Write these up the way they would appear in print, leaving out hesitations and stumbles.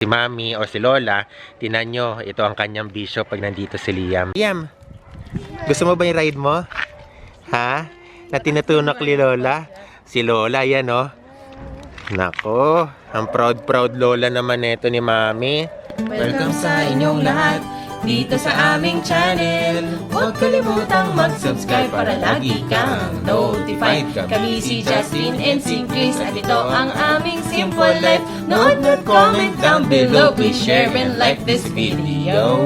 Si Mami o si Lola, tinan nyo, ito ang kanyang bisyo pag nandito si Liam. Liam, gusto mo ba yung ride mo? Ha? Na tinutunak ni Lola? Si Lola, yan oh. Nako, ang proud Lola naman neto ni Mami. Welcome sa inyong lahat dito sa aming channel. Huwag kalimutang mag-subscribe para lagi kang notified. Kami si Justin and si Chris at ito ang aming Simple Life. Nood, comment down below. Please share and like this video.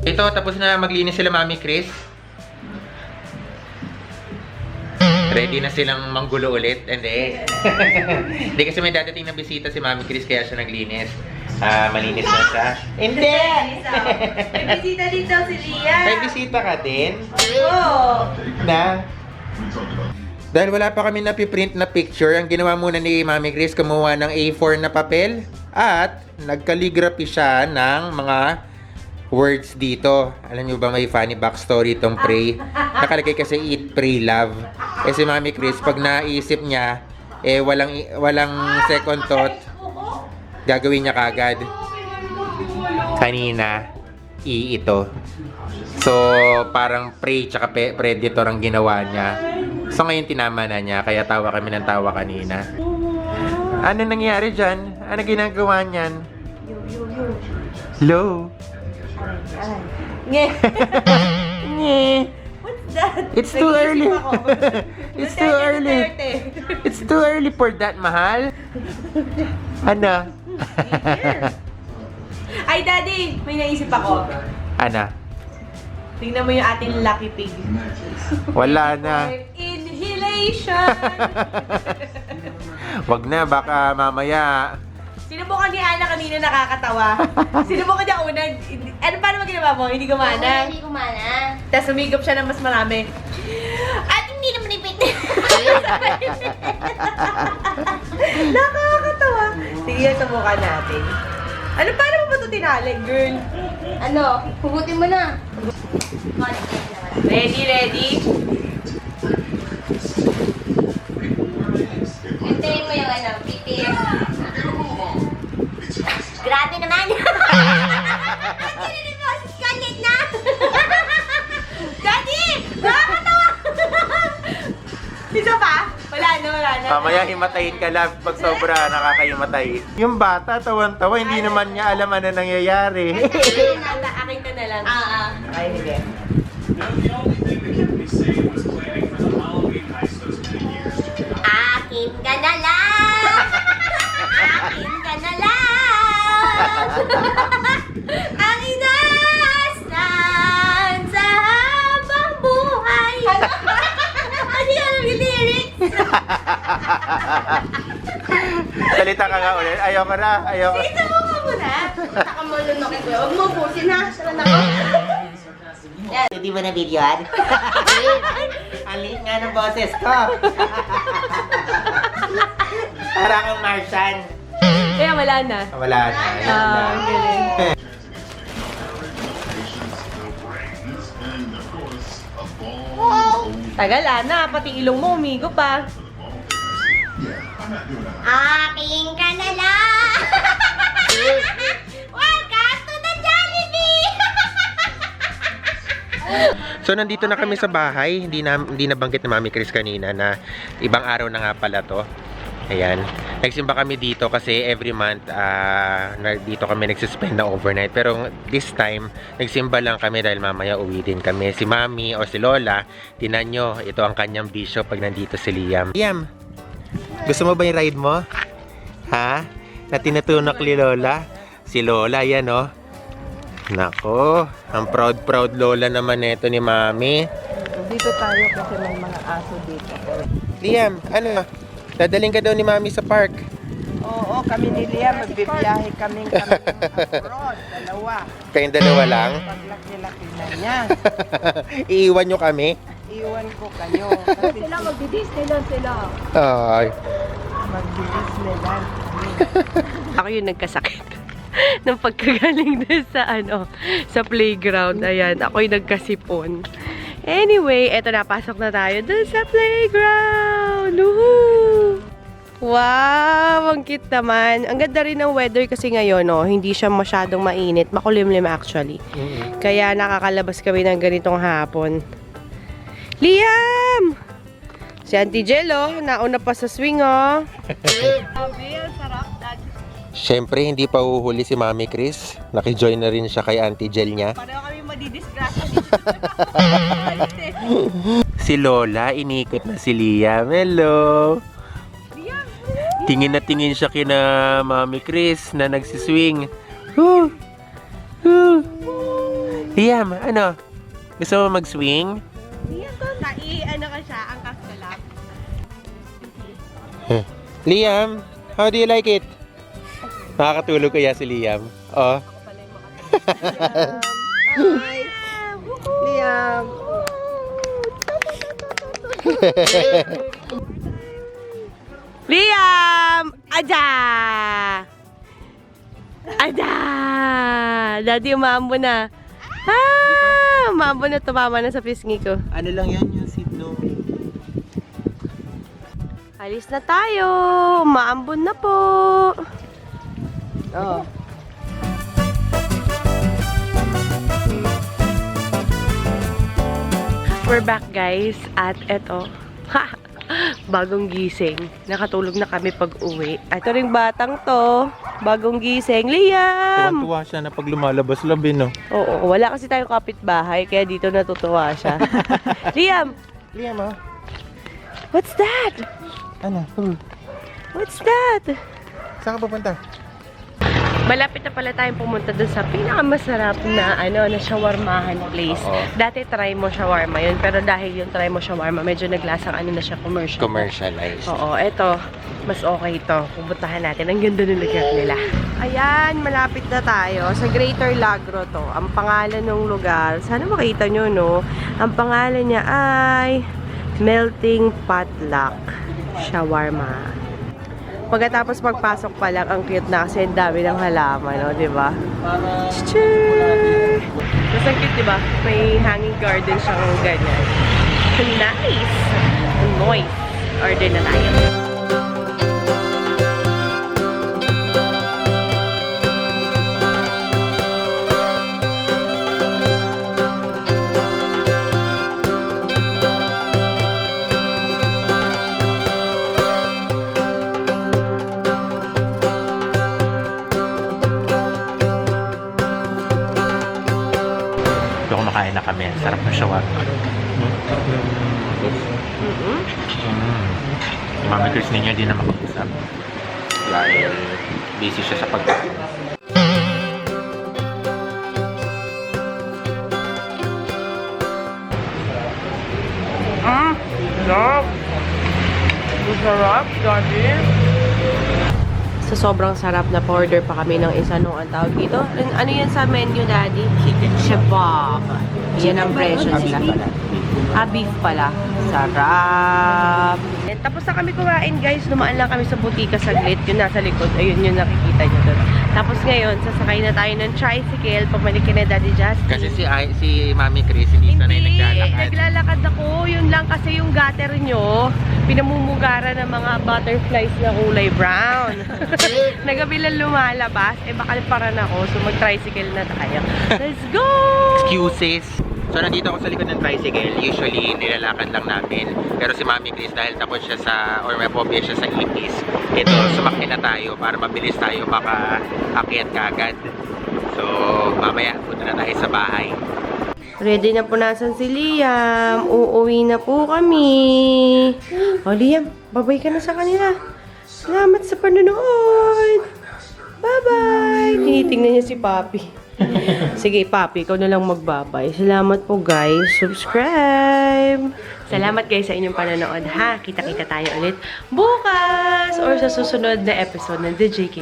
Ito, tapos na maglinis sila Mami Chris. Ready na silang manggulo ulit. Hindi. Hindi kasi may dadating na bisita si Mami Chris kaya siya naglinis. Malinis na siya. Hindi! May bisita dito si Liam. May bisita ka din? Oo. Na? Dahil wala pa kami napiprint na picture, ang ginawa muna ni Mami Chris, kumuha ng A4 na papel at nag-calligraphy siya ng mga words dito. Alam nyo ba may funny backstory itong pray? Nakalagay kasi eat, pray, love. Eh si Mami Chris, pag naisip niya, eh walang second thought, gagawin niya kagad. Kanina, ito. So, parang pray tsaka predator ang ginawa niya. So ngayon tinama na niya, kaya tawa kami ng tawa kanina. Ano nangyari dyan? Ano ginagawa niyan? Low. Nge. Nge. What's that? It's too early. It's too early. Duterte. It's too early for that, mahal. Ano? Ay, Daddy, may naisip ako. Ano? Tingnan mo yung ating lucky pig. Wala na. Inhalation. Wag na, baka mamaya. Sinubukan ni Ana kanina nakakatawa. Sinubukan niya una. Ano paano ginawa mo? Hindi gumana? Hindi kumana. Tapos sumigop siya ng mas marami. At hindi naman ipit. Nakakatawa. Sige, subukan natin. Ano, paano mo ba ito tinali, girl? Ano? Hugutin mo na. Ready? Hintayin mo yung ano, prepare. Grabe naman. Ang galing mo, kalit na. Daddy! Nakakatawa! Isa pa? Wala na. Mamaya himatayin ka lang pag sobra nakakahimatay. Yung bata, tawan-tawa, hindi naman niya alam ano nangyayari. Akin ka na lang. Ah. Ay, sige. Akin ka na lang. Akin ka na lang. Ang inastan sa habang buhay. Ano yung lyrics? Salita ka nga ulit. Ayoko na. Ito mo ka muna. Saka mo lunokit ko. Huwag mo pusin ha. Saan ako? Hindi mo na videoan? Ang liit nga ng boses ko. Para kang Martian. Kaya wala na. Wala na. Ang galing. Tagal na, pati ilong mo umigo pa. Akin ka na lang. Welcome to the Jollibee. So nandito na kami sa bahay. Hindi nabanggit ni Mami Chris kanina na ibang araw na nga pala to. Ayan. Nagsimba kami dito kasi every month dito kami nagsispend na overnight. Pero this time, nagsimba lang kami dahil mamaya uwi din kami. Si Mami o si Lola, tinan nyo, ito ang kanyang bisyo pag nandito si Liam. Liam, gusto mo ba yung ride mo? Ha? Na tinutunak ni Lola? Si Lola, yan oh. Nako, ang proud Lola naman neto ni Mami. Dito tayo kasi may mga aso dito. Liam, ano? Dadaling ka daw ni Mami sa park. Oo, kami ni Liam, magbibiyahe kaming abroad, dalawa. Kayong dalawa lang? Paglaki-laki na niya, Iiwan nyo kami? iwan ko kayo. Kasi Sila magdi-Disneyland sila. Ay. mag-Disneyland kami. Ako yung nagkasakit. Nung pagkagaling dun sa sa playground, ayan, ako yung nagkasipon. Anyway, eto na, pasok na tayo dun sa playground. Woohoo! Wow, ang cute naman. Ang ganda rin ng weather kasi ngayon, no? Hindi siya masyadong mainit. Makulimlim actually. Kaya nakakalabas kami ng ganitong hapon. Liam! Si Auntie Jello, nauna pa sa swing, oh. Siyempre, hindi pa uhuli si Mami Chris. Nakijoin na rin siya kay Auntie Jel niya. Pareho kami madidisgrasya dito. Si Lola, inikot na si Liam. Hello! Tingin na tingin siya kina Mami Chris na nagsiswing. Woo! Woo! Liam, ano? Gusto mo mag-swing? Ano ka siya, angkas ka lang. Liam, how do you like it? Nakakatulog kaya si Liam? Oh. Hi! Liam! Liam! Ada! Ada! Daddy, umambo na. Ah! Umambo na, tumama na sa pisngi ko. Ano lang yan yung seat no? Alis na tayo! Umaambon na po! Oh. We're back guys at eto bagong gising. Nakatulog na kami pag uwi. Ito ring batang to, bagong gising. Liam! Tuwan-tuwa siya na pag lumalabas labi, no? Oo, wala kasi tayong kapitbahay kaya dito natutuwa siya. Liam! Liam, ah. What's that? Ano? What's that? Saan ka pupunta? Malapit na pala tayong pumunta dun sa pinakamasarap na na shawarmahan place. Oo. Dati try mo shawarma yun, pero dahil yung try mo shawarma, medyo naglasang na siya commercial. Commercialized. Oo, eto, mas okay ito. Pupuntahan natin. Ang ganda ng lugar nila. Ayan, malapit na tayo. Sa Greater Lagro to. Ang pangalan ng lugar, sana makita nyo, no? Ang pangalan niya ay Melting Potluck Shawarma. Pagkatapos pagpasok pa lang, ang cute na kasi ang dami ng halaman, no? Diba? Cheer! Mas ang cute, diba? May hanging garden siyang ganyan. Nice! Noise! Order na tayo. Kumakain na kami. Sarap na shawarma. Mami Chris ninyo hindi na makapusap. Dahil busy siya sa pagkain. Sarap! Sarap, daddy! Sa sobrang sarap na order pa kami ng isa nung ang tawag dito. Ano yan sa menu, daddy? Chicken kebab. Yan ang presyo nila. Beef pala. Sarap! Tapos na kami kumain, guys. Dumaan lang kami sa butika saglit. Yung nasa likod. Ayun yung nakikita nyo doon. Tapos ngayon, sasakay na tayo ng tricycle. Pabalik na Daddy Justin. Kasi si Mami Chris hindi sanay naglalakad. Naglalakad ako. Yun lang kasi yung gutter nyo, pinamumugara ng mga butterflies na kulay brown. Nagabilang lumalabas. Baka paran ako. So mag-tricycle na tayo. Let's go! Excuses. So, nandito ako sa likod ng tricycle. Usually, nilalakad lang namin. Pero si Mami Chris, dahil tapos siya sa, or may phobia siya sa ipis, ito, sumakay na tayo para mabilis tayo makaakyat kagad. So, mamaya, punta na tayo sa bahay. Ready na po nasan si Liam. Uuwi na po kami. O Liam, babay ka na sa kanila. Salamat sa panonood. Bye-bye. Tinitingnan niya si Papi. Sige, Papi, ikaw na lang magbabay. Salamat po, guys. Subscribe. Salamat, guys, sa inyong panonood, ha? Kita-kita tayo ulit bukas or sa susunod na episode ng The JK.